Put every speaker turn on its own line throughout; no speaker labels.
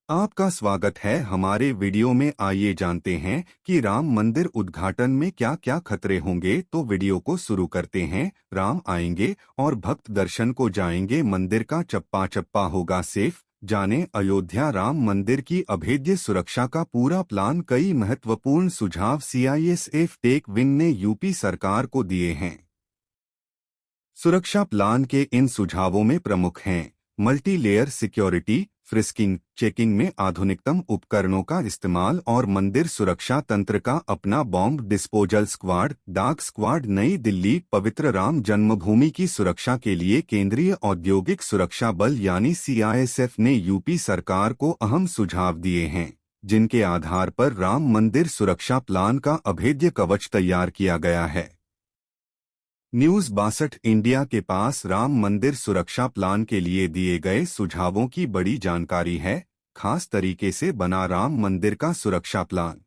आपका स्वागत है हमारे वीडियो में। आइए जानते हैं कि राम मंदिर उद्घाटन में क्या क्या खतरे होंगे। तो वीडियो को शुरू करते हैं। राम आएंगे और भक्त दर्शन को जाएंगे, मंदिर का चप्पा चप्पा होगा सेफ। जाने अयोध्या राम मंदिर की अभेद्य सुरक्षा का पूरा प्लान। कई महत्वपूर्ण सुझाव सीआईएसएफ टेक विंग ने यूपी सरकार को दिए हैं। सुरक्षा प्लान के इन सुझावों में प्रमुख हैं multi layer security, frisking checking में आधुनिकतम उपकरणों का इस्तेमाल और मंदिर सुरक्षा तंत्र का अपना बॉम्ब डिस्पोजल स्क्वाड, डाक स्क्वाड। नई दिल्ली पवित्र राम जन्मभूमि की सुरक्षा के लिए केंद्रीय औद्योगिक सुरक्षा बल यानी सीआईएसएफ ने यूपी सरकार को अहम सुझाव दिए हैं, जिनके आधार पर राम मंदिर सुरक्षा प्लान का अभेद्य कवच तैयार किया गया है। न्यूज़ 62 इंडिया के पास राम मंदिर सुरक्षा प्लान के लिए दिए गए सुझावों की बड़ी जानकारी है। खास तरीके से बना राम मंदिर का सुरक्षा प्लान।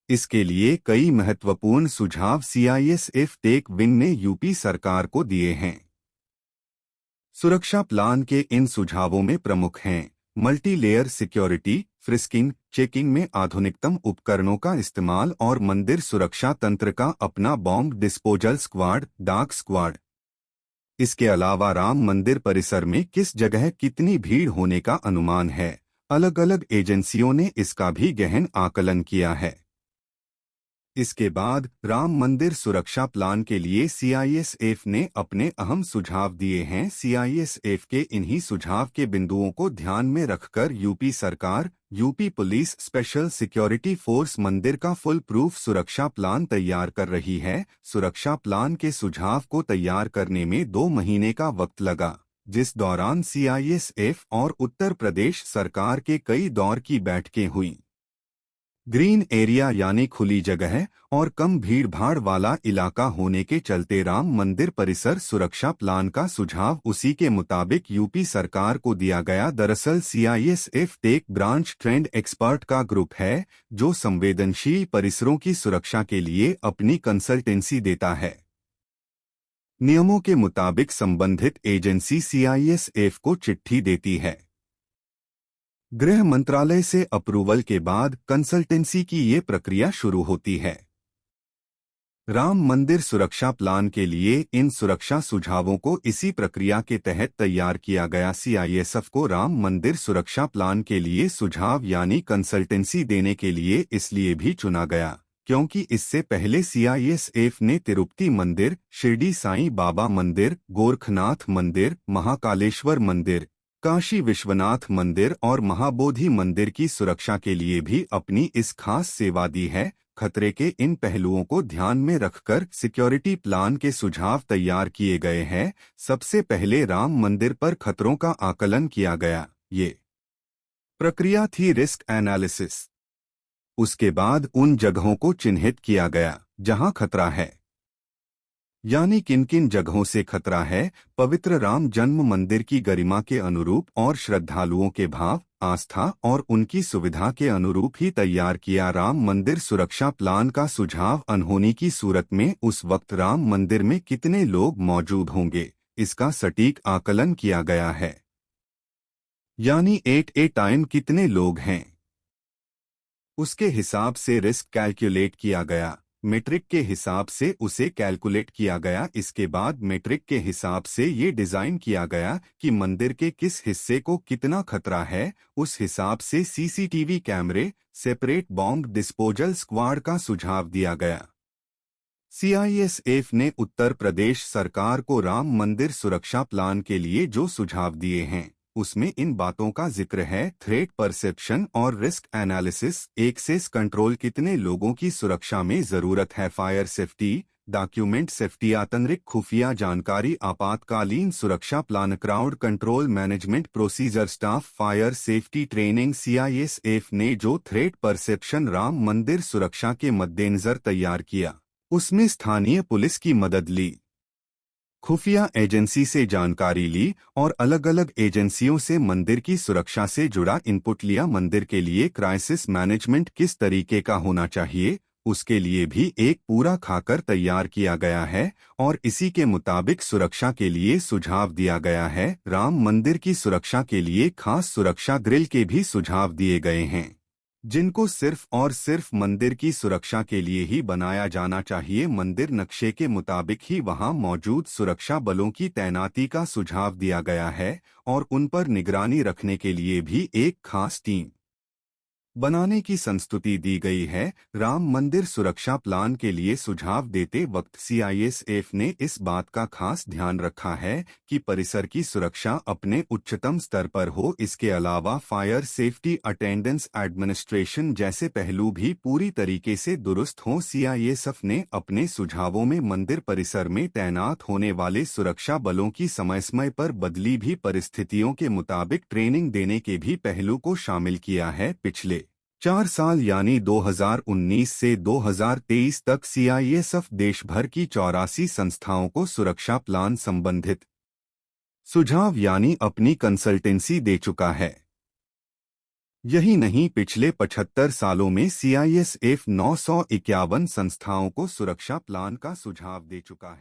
इसके लिए कई महत्वपूर्ण सुझाव सीआईएसएफ टेक विंग ने यूपी सरकार को दिए हैं। सुरक्षा प्लान के इन सुझावों में प्रमुख हैं multi layer security, frisking checking में आधुनिकतम उपकरणों का इस्तेमाल और मंदिर सुरक्षा तंत्र का अपना बॉम्ब डिस्पोजल स्क्वाड, डाक स्क्वाड। इसके अलावा राम मंदिर परिसर में किस जगह कितनी भीड़ होने का अनुमान है, अलग अलग एजेंसियों ने इसका भी गहन आकलन किया है। इसके बाद राम मंदिर सुरक्षा प्लान के लिए सीआईएसएफ ने अपने अहम सुझाव दिए हैं। सीआईएसएफ के इन्हीं सुझाव के बिंदुओं को ध्यान में रखकर यूपी सरकार, UP police special security force मंदिर का फुल प्रूफ सुरक्षा प्लान तैयार कर रही है। सुरक्षा प्लान के सुझाव को तैयार करने में 2 महीने का वक्त लगा, जिस दौरान सीआईएसएफ और उत्तर प्रदेश सरकार के कई दौर की बैठकें हुईं। ग्रीन एरिया यानी खुली जगह और कम भीड़ भाड़ वाला इलाका होने के चलते राम मंदिर परिसर सुरक्षा प्लान का सुझाव उसी के मुताबिक यूपी सरकार को दिया गया। दरअसल CISF tech branch trend expert का ग्रुप है, जो संवेदनशील परिसरों की सुरक्षा के लिए अपनी कंसल्टेंसी देता है। नियमों के मुताबिक संबंधित एजेंसी सीआईएसएफ को चिट्ठी देती है। गृह मंत्रालय से अप्रूवल के बाद कंसल्टेंसी की ये प्रक्रिया शुरू होती है। राम मंदिर सुरक्षा प्लान के लिए इन सुरक्षा सुझावों को इसी प्रक्रिया के तहत तैयार किया गया। सीआईएसएफ को राम मंदिर सुरक्षा प्लान के लिए सुझाव यानी कंसल्टेंसी देने के लिए इसलिए भी चुना गया क्योंकि इससे पहले सीआईएसएफ ने तिरुपति मंदिर, शिरडी साईं बाबा मंदिर, गोरखनाथ मंदिर, महाकालेश्वर मंदिर, काशी विश्वनाथ मंदिर और महाबोधि मंदिर की सुरक्षा के लिए भी अपनी इस खास सेवा दी है। खतरे के इन पहलुओं को ध्यान में रखकर सिक्योरिटी प्लान के सुझाव तैयार किए गए हैं। सबसे पहले राम मंदिर पर खतरों का आकलन किया गया। ये प्रक्रिया थी रिस्क एनालिसिस। उसके बाद उन जगहों को चिन्हित किया गया जहां खतरा है, यानी किन किन जगहों से खतरा है। पवित्र राम जन्म मंदिर की गरिमा के अनुरूप और श्रद्धालुओं के भाव, आस्था और उनकी सुविधा के अनुरूप ही तैयार किया। राम मंदिर सुरक्षा प्लान का सुझाव अनहोनी की सूरत में उस वक्त राम मंदिर में कितने लोग मौजूद होंगे, इसका सटीक आकलन किया गया है। यानी एट ए टाइम कितने लोग हैं, उसके हिसाब से रिस्क कैलकुलेट किया गया। मेट्रिक के हिसाब से उसे कैलकुलेट किया गया। इसके बाद मेट्रिक के हिसाब से ये डिज़ाइन किया गया कि मंदिर के किस हिस्से को कितना खतरा है। उस हिसाब से सीसीटीवी कैमरे, सेपरेट बॉम्ब डिस्पोजल स्क्वाड का सुझाव दिया गया। सीआईएसएफ ने उत्तर प्रदेश सरकार को राम मंदिर सुरक्षा प्लान के लिए जो सुझाव दिए हैं, उसमें इन बातों का जिक्र है। थ्रेट परसेप्शन और रिस्क एनालिसिस, एक्सेस कंट्रोल, कितने लोगों की सुरक्षा में जरूरत है, फायर सेफ्टी, डॉक्यूमेंट सेफ्टी, आतंरिक खुफिया जानकारी, आपातकालीन सुरक्षा plan, crowd control management procedure, staff fire safety training. CISF ने जो थ्रेट परसेप्शन राम मंदिर सुरक्षा के मद्देनजर तैयार किया, उसमें स्थानीय पुलिस की मदद ली, खुफिया एजेंसी से जानकारी ली और अलग अलग एजेंसियों से मंदिर की सुरक्षा से जुड़ा इनपुट लिया। मंदिर के लिए क्राइसिस मैनेजमेंट किस तरीके का होना चाहिए, उसके लिए भी एक पूरा खाकर तैयार किया गया है और इसी के मुताबिक सुरक्षा के लिए सुझाव दिया गया है। राम मंदिर की सुरक्षा के लिए खास सुरक्षा ग्रिल के भी सुझाव दिए गए हैं, जिनको सिर्फ और सिर्फ मंदिर की सुरक्षा के लिए ही बनाया जाना चाहिए। मंदिर नक्शे के मुताबिक ही वहां मौजूद सुरक्षा बलों की तैनाती का सुझाव दिया गया है और उन पर निगरानी रखने के लिए भी एक खास टीम बनाने की संस्तुति दी गई है। राम मंदिर सुरक्षा प्लान के लिए सुझाव देते वक्त सीआईएसएफ ने इस बात का खास ध्यान रखा है कि परिसर की सुरक्षा अपने उच्चतम स्तर पर हो। इसके अलावा फायर सेफ्टी अटेंडेंस एडमिनिस्ट्रेशन जैसे पहलू भी पूरी तरीके से दुरुस्त हों। सीआईएसएफ ने अपने सुझावों में मंदिर परिसर में तैनात होने वाले सुरक्षा बलों की समय समय पर बदली भी परिस्थितियों के मुताबिक ट्रेनिंग देने के भी पहलू को शामिल किया है। पिछले 4 साल यानी 2019 से 2023 तक सीआईएसएफ देश भर की 84 संस्थाओं को सुरक्षा प्लान संबंधित सुझाव यानी अपनी कंसल्टेंसी दे चुका है। यही नहीं, पिछले 75 सालों में सीआईएसएफ 951 संस्थाओं को सुरक्षा प्लान का सुझाव दे चुका है।